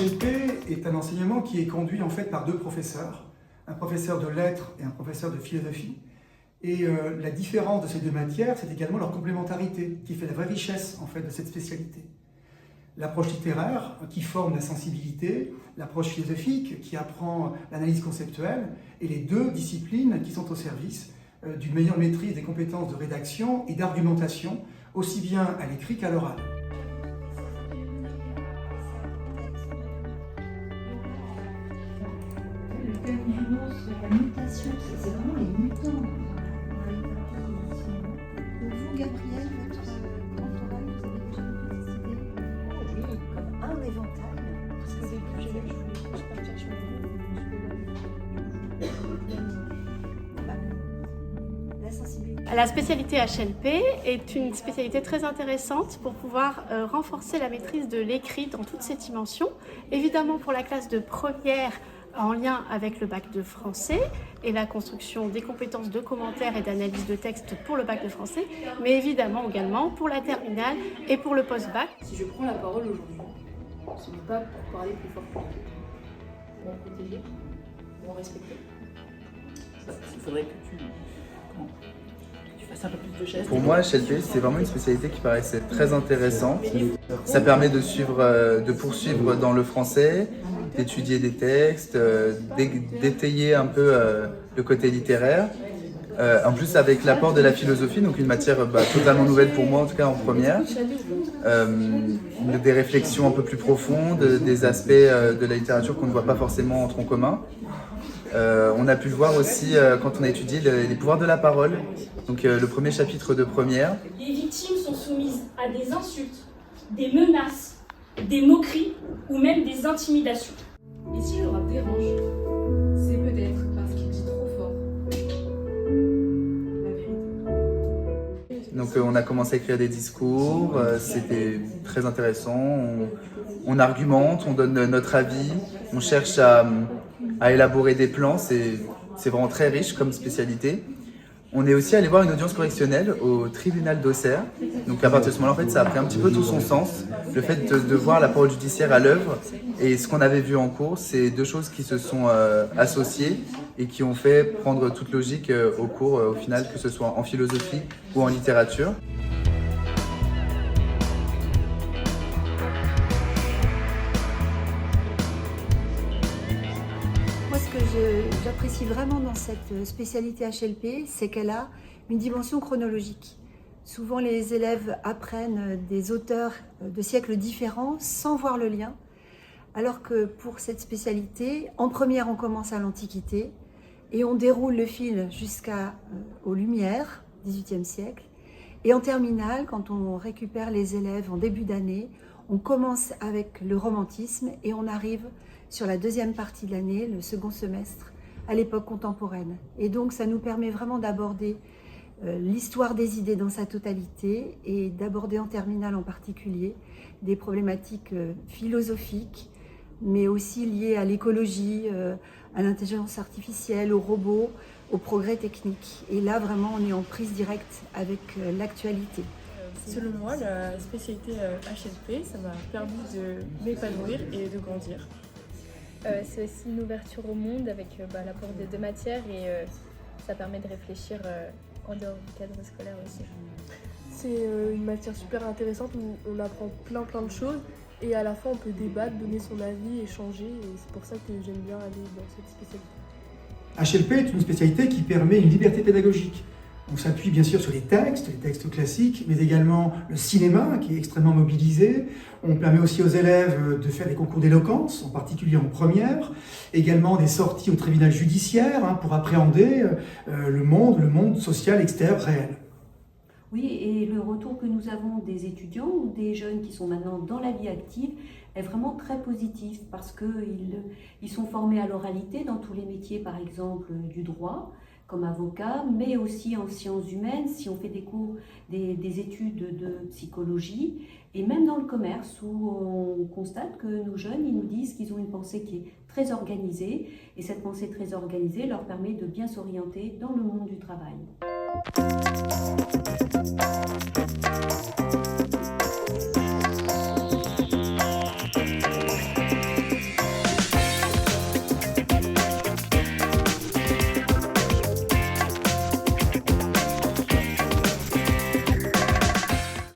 HLP est un enseignement qui est conduit en fait par deux professeurs, un professeur de lettres et un professeur de philosophie. Et la différence de ces deux matières, c'est également leur complémentarité, qui fait la vraie richesse en fait de cette spécialité. L'approche littéraire, qui forme la sensibilité, l'approche philosophique, qui apprend l'analyse conceptuelle, et les deux disciplines qui sont au service d'une meilleure maîtrise des compétences de rédaction et d'argumentation, aussi bien à l'écrit qu'à l'oral. Le terminus, la mutation, c'est vraiment les mutants dans la littérature. Donc vous, Gabriel, votre grand oral, vous avez déjà une petite idée? Oui, comme un éventail. Parce qu'au début, j'avais que je voulais partir sur la sensibilité. La spécialité HLP est une spécialité très intéressante pour pouvoir renforcer la maîtrise de l'écrit dans toutes ses dimensions. Évidemment pour la classe de première, en lien avec le bac de français et la construction des compétences de commentaires et d'analyse de texte pour le bac de français, mais évidemment également pour la terminale et pour le post-bac. Si je prends la parole aujourd'hui, ce n'est pas pour parler plus fort que les autres, pour en protéger, pour en respecter. Il faudrait que tu fasses un peu plus de gestes. Pour moi, HLP, c'est vraiment une spécialité qui paraissait très intéressante. Ça permet de suivre, de poursuivre dans le français, d'étudier des textes, d'étayer un peu le côté littéraire. En plus avec l'apport de la philosophie, donc une matière totalement nouvelle pour moi, en tout cas en première. Des réflexions un peu plus profondes, des aspects de la littérature qu'on ne voit pas forcément en tronc commun. On a pu le voir aussi quand on a étudié les pouvoirs de la parole, donc le premier chapitre de première. Les victimes sont soumises à des insultes, des menaces, des moqueries ou même des intimidations. Et si le rap dérange, c'est peut-être parce qu'il dit trop fort la vérité. Donc on a commencé à écrire des discours, c'était très intéressant, on argumente, on donne notre avis, on cherche à élaborer des plans, c'est vraiment très riche comme spécialité. On est aussi allé voir une audience correctionnelle au tribunal d'Auxerre. Donc à partir de ce moment-là, en fait, ça a pris un petit peu tout son sens. Le fait de voir la parole judiciaire à l'œuvre et ce qu'on avait vu en cours, c'est deux choses qui se sont associées et qui ont fait prendre toute logique au cours, au final, que ce soit en philosophie ou en littérature. Moi, ce que j'apprécie vraiment dans cette spécialité HLP, c'est qu'elle a une dimension chronologique. Souvent, les élèves apprennent des auteurs de siècles différents sans voir le lien, alors que pour cette spécialité, en première, on commence à l'Antiquité et on déroule le fil jusqu'aux Lumières, 18e siècle. Et en terminale, quand on récupère les élèves en début d'année, on commence avec le romantisme et on arrive sur la deuxième partie de l'année, le second semestre, à l'époque contemporaine. Et donc, ça nous permet vraiment d'aborder l'histoire des idées dans sa totalité et d'aborder en terminale en particulier des problématiques philosophiques, mais aussi liées à l'écologie, à l'intelligence artificielle, aux robots, au progrès technique. Et là, vraiment, on est en prise directe avec l'actualité. Selon moi, la spécialité HLP, ça m'a permis de m'épanouir et de grandir. C'est aussi une ouverture au monde avec l'apport des deux matières et ça permet de réfléchir en dehors du cadre scolaire aussi. C'est une matière super intéressante où on apprend plein de choses et à la fin on peut débattre, donner son avis, échanger et c'est pour ça que j'aime bien aller dans cette spécialité. HLP est une spécialité qui permet une liberté pédagogique. On s'appuie bien sûr sur les textes classiques, mais également le cinéma qui est extrêmement mobilisé. On permet aussi aux élèves de faire des concours d'éloquence, en particulier en première. Également des sorties au tribunal judiciaire pour appréhender le monde social extérieur réel. Oui, et le retour que nous avons des étudiants ou des jeunes qui sont maintenant dans la vie active est vraiment très positif parce qu'ils sont formés à l'oralité dans tous les métiers, par exemple du droit, comme avocat, mais aussi en sciences humaines, si on fait des cours, des études de psychologie, et même dans le commerce, où on constate que nos jeunes, ils nous disent qu'ils ont une pensée qui est très organisée, et cette pensée très organisée leur permet de bien s'orienter dans le monde du travail.